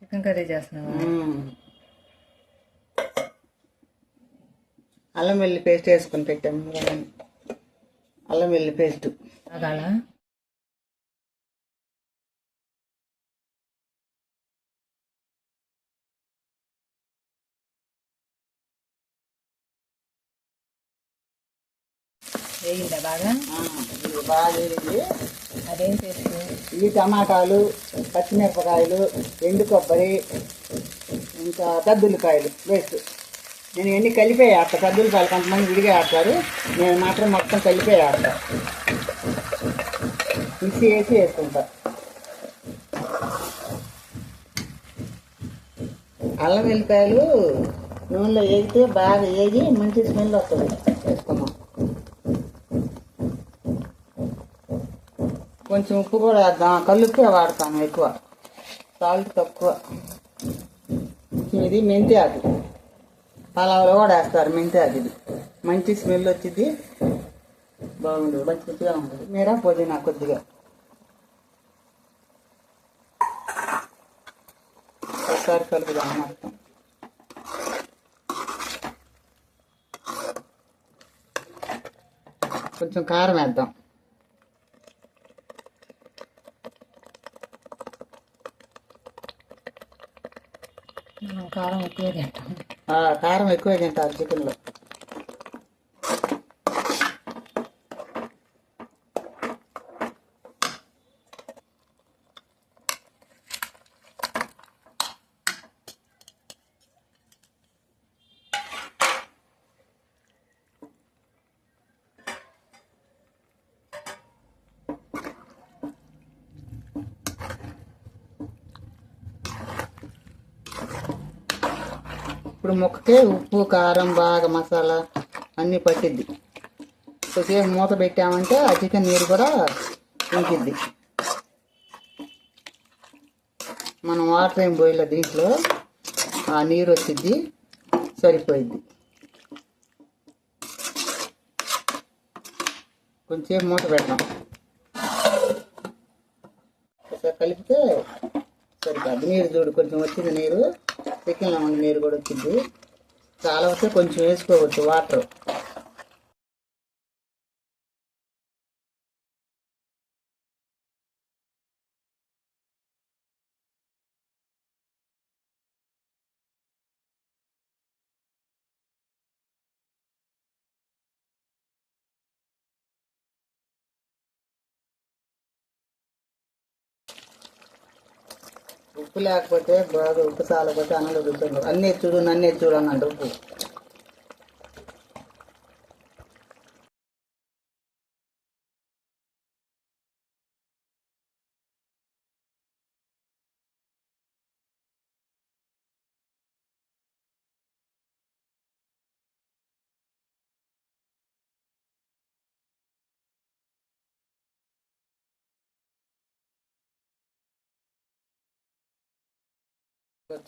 Chicken curry చేస్తున్నావా? అల్లం వెల్లుల్లి పేస్ట్ వేసుకొని పెట్టాము. అల్లం వెల్లుల్లి పేస్ట్ అదాలా వేగిందా బాగా? ఇది బాగా వేగింది. అదేం పేస్ట్? ఇవి టమాటాలు, పచ్చిమిరపకాయలు, ఎండు కొబ్బరి, ఇంకా దద్దులకాయలు వేస్ట్. నేను ఎన్ని కలిపే ఆడతా. దద్దులకాయలు కొంతమంది విడిగా ఆడతారు, నేను మాత్రం మొత్తం కలిపే ఆడతా. మిక్సీ వేసి వేసుకుంటా. అల్లం వెల్లిపాయలు నూనెలో వేగితే బాగా వేగి మంచి స్మెల్ వస్తుంది. వేసుకున్నాం. కొంచెం ఉప్పు కూడా వేద్దాం. కల్లుప్పే వాడతాను ఎక్కువ, సాల్ట్ తక్కువ. ఇది మెంతి ఆకు, పలావులో కూడా వేస్తారు మెంతి ఆకు. ఇది మంచి స్మెల్ వచ్చింది, బాగుంటుంది, మంచి రుచిగా ఉంటుంది. మీరా పుదీనా కొద్దిగా ఒకసారి కలుపుదాం మొత్తం. కొంచెం కారం వేద్దాం. కారం ఎక్కువ తింటాం. కారం ఎక్కువ తింటారు చికెన్లో. ఇప్పుడు ముక్కకే ఉప్పు, కారం, బాగా మసాలా అన్నీ పట్టిద్ది. కొద్దిసేపు మూత పెట్టామంటే ఆ చికెన్ నీరు కూడా ఇంకిద్ది. మనం వాటర్ ఏం పోయిలా దీంట్లో, ఆ నీరు వచ్చిద్ది, సరిపోయిద్ది. కొంచెంసేపు మూత పెడతాం. ఒకసారి కలిపితే సరిపోద్ది. నీరు చూడు, కొంచెం వచ్చింది నీరు. చికెన్లో ఉన్న నీరు కూడా వచ్చింది. చాలా వస్తే కొంచెం వేసుకోవచ్చు వాటర్. ఉప్పు లేకపోతే బాగా, ఉప్పు చాలకపోతే అన్నం ఉడుకుతుంది. అన్నీ చూడు, నన్నే చూడు అన్నాడు ఉప్పు.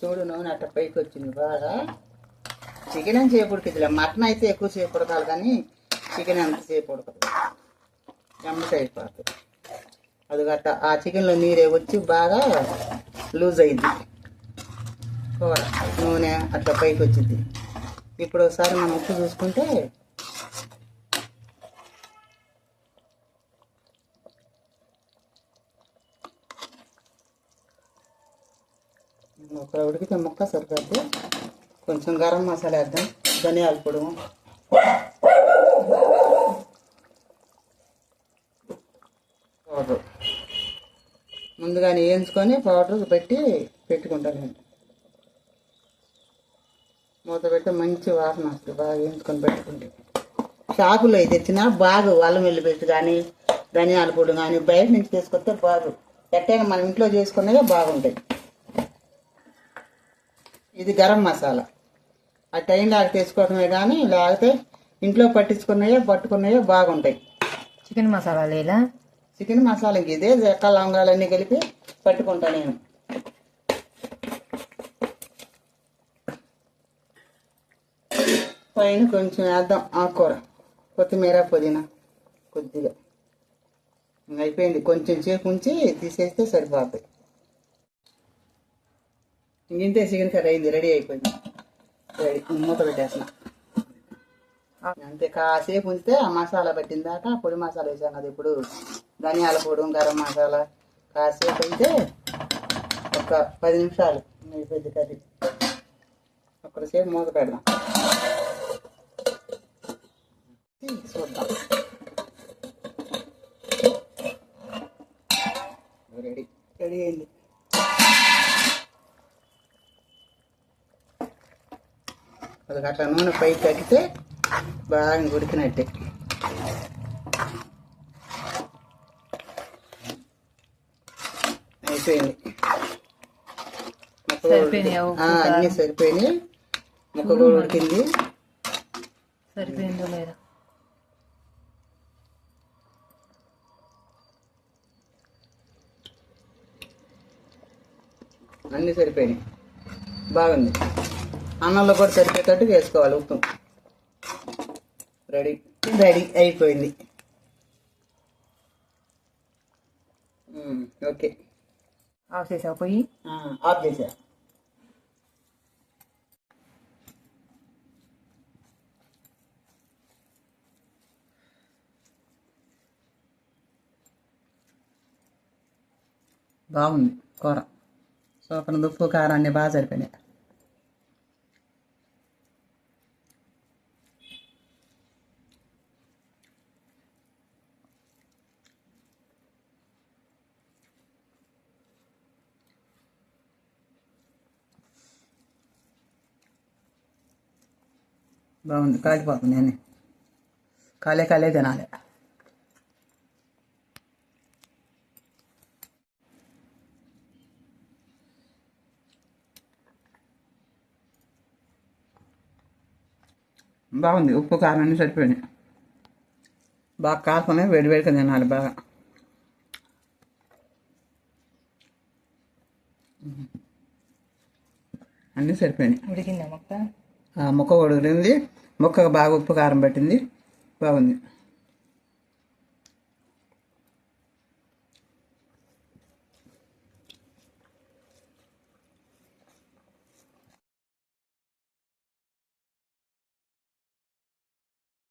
చూడు, నూనె అట్ట పైకి వచ్చింది బాగా. చికెన్ అని సేపు ఉడికిద్దిలే. మటన్ అయితే ఎక్కువసేపు ఉడకాలి, కానీ చికెన్ ఎంతసేపు ఉడకదు, ఎమ్మటి అయిపోతుంది. అది గట్ట ఆ చికెన్లో నీరే వచ్చి బాగా లూజ్ అయింది కూర. నూనె అట్లా పైకి వచ్చింది. ఇప్పుడు ఒకసారి మనం ఉప్పు చూసుకుంటే ఒక ఉడికితే ముక్క సరిపోద్ది. కొంచెం గరం మసాలా వేద్దాం, ధనియాల పొడి, పౌడర్ ముందుగానే వేయించుకొని పౌడర్ పెట్టుకుంటాను నేను. మూత పెట్టి మంచి వాసన వస్తుంది బాగా వేయించుకొని పెట్టుకుంటే. షాపులో అయితే తెచ్చినా బాగు, అల్లం వెల్లి పెట్టి కానీ ధనియాల పొడి కానీ బయట నుంచి తీసుకొస్తే బాగు. ఎట్టైనా మనం ఇంట్లో చేసుకున్నవే బాగుంటాయి. ఇది గరం మసాలా. ఆ టైం లాగా తీసుకోవడమే, కానీ లేకపోతే ఇంట్లో పట్టుకున్నాయో బాగుంటాయి. చికెన్ మసాలా లేదా? చికెన్ మసాలా ఇదే చెక్క లవంగాలన్నీ కలిపి పట్టుకుంటా నేను. పైన కొంచెం వేద్దాం ఆకుకూర, కొత్తిమీర, పుదీనా కొద్దిగా. అయిపోయింది. కొంచెం సేపు ఉంచి తీసేస్తే సరిపోతాయి. ఇంతే చికెన్ కర్రీ అయింది, రెడీ అయిపోయింది. రెడీ, మూత పెట్టేసిన. అంతే, కాసేపు ఉంచితే ఆ మసాలా పట్టిన దాకా పొడి మసాలా వేసాను కదా ఇప్పుడు, ధనియాల పొడి, గరం మసాలా. కాసేపు అయితే ఒక 10 నిమిషాలు అయిపోయింది కర్రీ. ఒక్కసేపు మూత పెడదాం, చూద్దాం. రెడీ రెడీ అయింది. అది అట్లా నూనె పైకి కక్కితే బాగా ఉడికినట్టే. అయిపోయింది, అన్నీ సరిపోయినాయి. ముక్క కూడా ఉడికింది. సరిపోయిందో లేదా? అన్నీ సరిపోయినాయి, బాగుంది. అన్నంలో కూడా సరిపోయేటట్టు వేసుకోవాలి ఉప్పు. రెడీ రెడీ అయిపోయింది. ఓకే, ఆఫ్ చేసావు పొయ్యి? ఆఫ్ చేసా. బాగుంది కూర, సూపర్. ఉప్పు కారం అన్నీ బాగా సరిపోయినాయి. బాగుంది, కాలిపోతుంది. నేను కాలే కాలే తినాలి. బాగుంది, ఉప్పు కారం అన్నీ సరిపోయినాయి. బాగా కాసుకొని వేడివేడిగా తినాలి బాగా. అన్నీ సరిపోయినాయి. ఉడికిందా మొక్క? ముక్క ఉడికింది, ముక్కకు బాగా ఉప్పు కారం పట్టింది, బాగుంది.